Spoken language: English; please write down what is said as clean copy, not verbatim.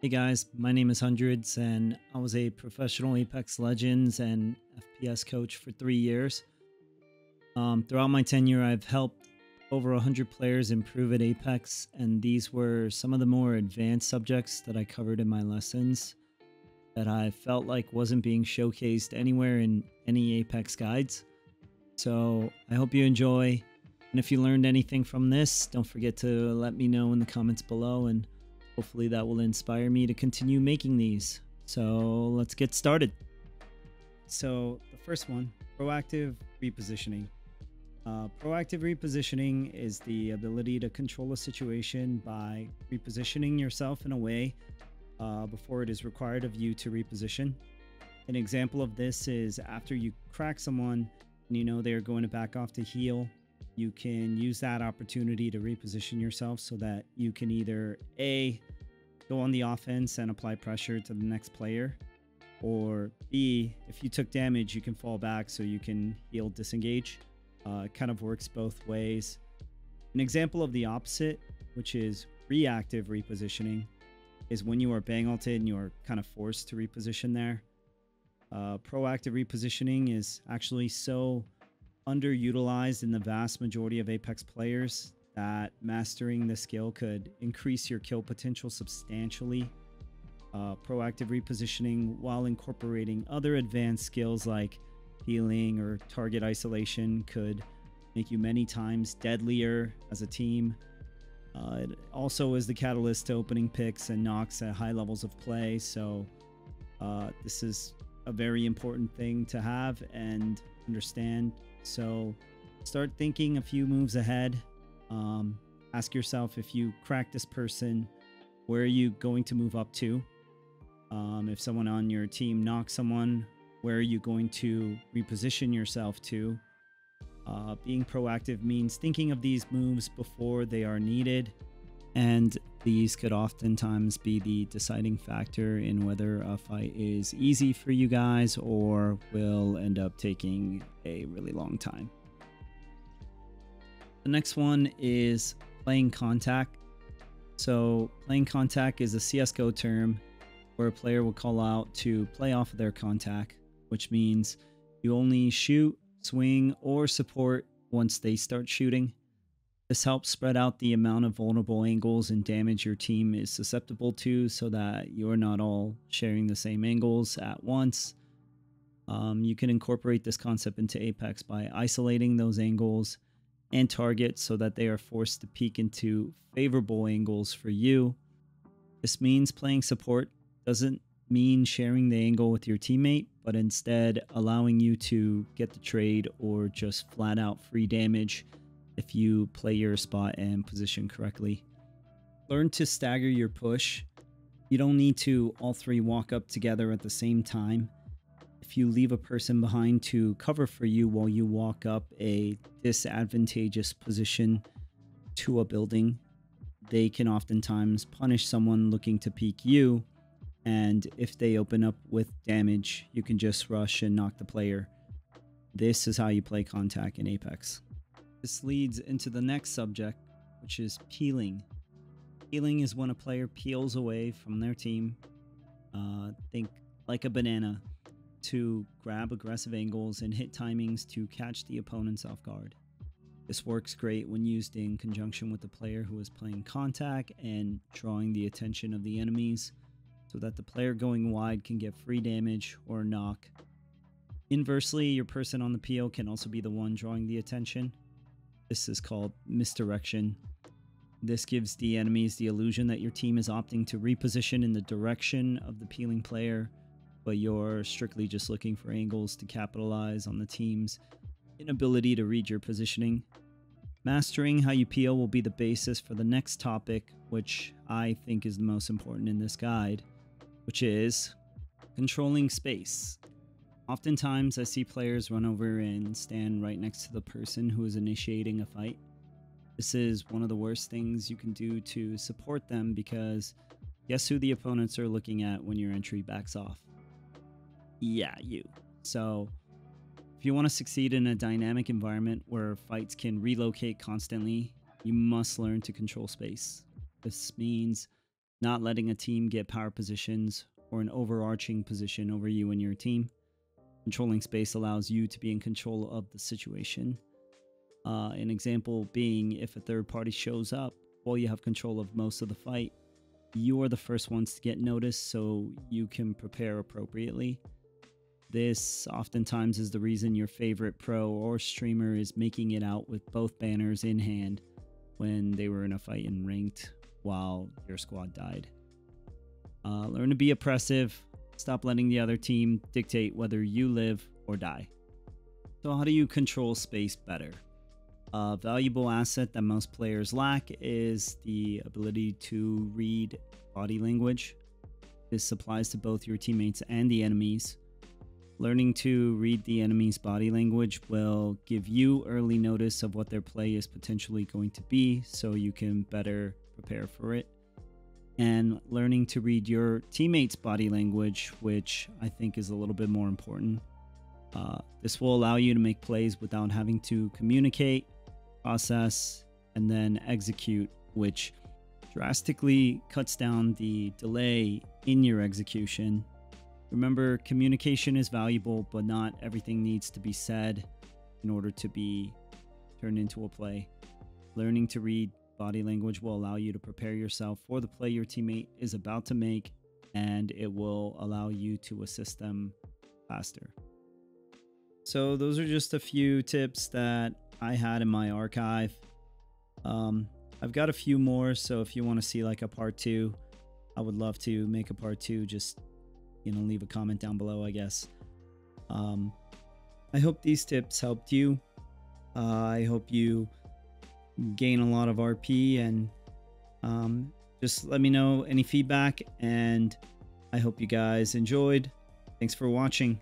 Hey guys, my name is Hundreds, and I was a professional Apex Legends and FPS coach for 3 years. Throughout my tenure, I've helped over 100 players improve at Apex, and these were some of the more advanced subjects that I covered in my lessons that I felt like wasn't being showcased anywhere in any Apex guides. So I hope you enjoy. And if you learned anything from this, don't forget to let me know in the comments below, and hopefully that will inspire me to continue making these. So let's get started. So the first one, proactive repositioning. Proactive repositioning is the ability to control a situation by repositioning yourself in a way before it is required of you to reposition. An example of this is after you crack someone and you know they're going to back off to heal, you can use that opportunity to reposition yourself so that you can either A, go on the offense and apply pressure to the next player, or B, if you took damage, you can fall back so you can heal disengage. It kind of works both ways. An example of the opposite, which is reactive repositioning, is when you are bang ulted and you are kind of forced to reposition there. Proactive repositioning is actually so underutilized in the vast majority of Apex players that mastering the skill could increase your kill potential substantially. Proactive repositioning, while incorporating other advanced skills like healing or target isolation, could make you many times deadlier as a team. It also is the catalyst to opening picks and knocks at high levels of play. So this is a very important thing to have and understand. So start thinking a few moves ahead. Ask yourself, if you crack this person, where are you going to move up to? If someone on your team knocks someone, where are you going to reposition yourself to? Being proactive means thinking of these moves before they are needed, and these could oftentimes be the deciding factor in whether a fight is easy for you guys or will end up taking a really long time. The next one is playing contact. So playing contact is a CSGO term where a player will call out to play off of their contact, which means you only shoot, swing, or support once they start shooting. This helps spread out the amount of vulnerable angles and damage your team is susceptible to so that you're not all sharing the same angles at once. You can incorporate this concept into Apex by isolating those angles and targets so that they are forced to peek into favorable angles for you. This means playing support doesn't mean sharing the angle with your teammate, but instead allowing you to get the trade or just flat out free damage if you play your spot and position correctly. Learn to stagger your push. You don't need to all three walk up together at the same time. If you leave a person behind to cover for you while you walk up a disadvantageous position to a building, they can oftentimes punish someone looking to peek you, and if they open up with damage, you can just rush and knock the player. This is how you play contact in Apex. This leads into the next subject, which is peeling. Peeling is when a player peels away from their team, think like a banana, to grab aggressive angles and hit timings to catch the opponents off guard. This works great when used in conjunction with the player who is playing contact and drawing the attention of the enemies so that the player going wide can get free damage or knock. Inversely, your person on the peel can also be the one drawing the attention. This is called misdirection. This gives the enemies the illusion that your team is opting to reposition in the direction of the peeling player, but you're strictly just looking for angles to capitalize on the team's inability to read your positioning. Mastering how you peel will be the basis for the next topic, which I think is the most important in this guide, which is controlling space. Oftentimes I see players run over and stand right next to the person who is initiating a fight. This is one of the worst things you can do to support them, because guess who the opponents are looking at when your entry backs off? Yeah, you. So if you want to succeed in a dynamic environment where fights can relocate constantly, you must learn to control space. This means not letting a team get power positions or an overarching position over you and your team. Controlling space allows you to be in control of the situation. An example being if a third party shows up while you have control of most of the fight, you are the first ones to get noticed so you can prepare appropriately. This oftentimes is the reason your favorite pro or streamer is making it out with both banners in hand when they were in a fight in ranked while your squad died. Learn to be oppressive. Stop letting the other team dictate whether you live or die. So how do you control space better? A valuable asset that most players lack is the ability to read body language. This applies to both your teammates and the enemies. Learning to read the enemy's body language will give you early notice of what their play is potentially going to be, so you can better prepare for it. And learning to read your teammates' body language, which I think is a little bit more important. This will allow you to make plays without having to communicate, process, and then execute, which drastically cuts down the delay in your execution. Remember, communication is valuable, but not everything needs to be said in order to be turned into a play. Learning to read body language will allow you to prepare yourself for the play your teammate is about to make, and it will allow you to assist them faster. So those are just a few tips that I had in my archive. I've got a few more, so if you want to see like a part 2, I would love to make a part 2. Just leave a comment down below, I guess. I hope these tips helped you. I hope you gain a lot of RP, and just let me know any feedback, and I hope you guys enjoyed. Thanks for watching.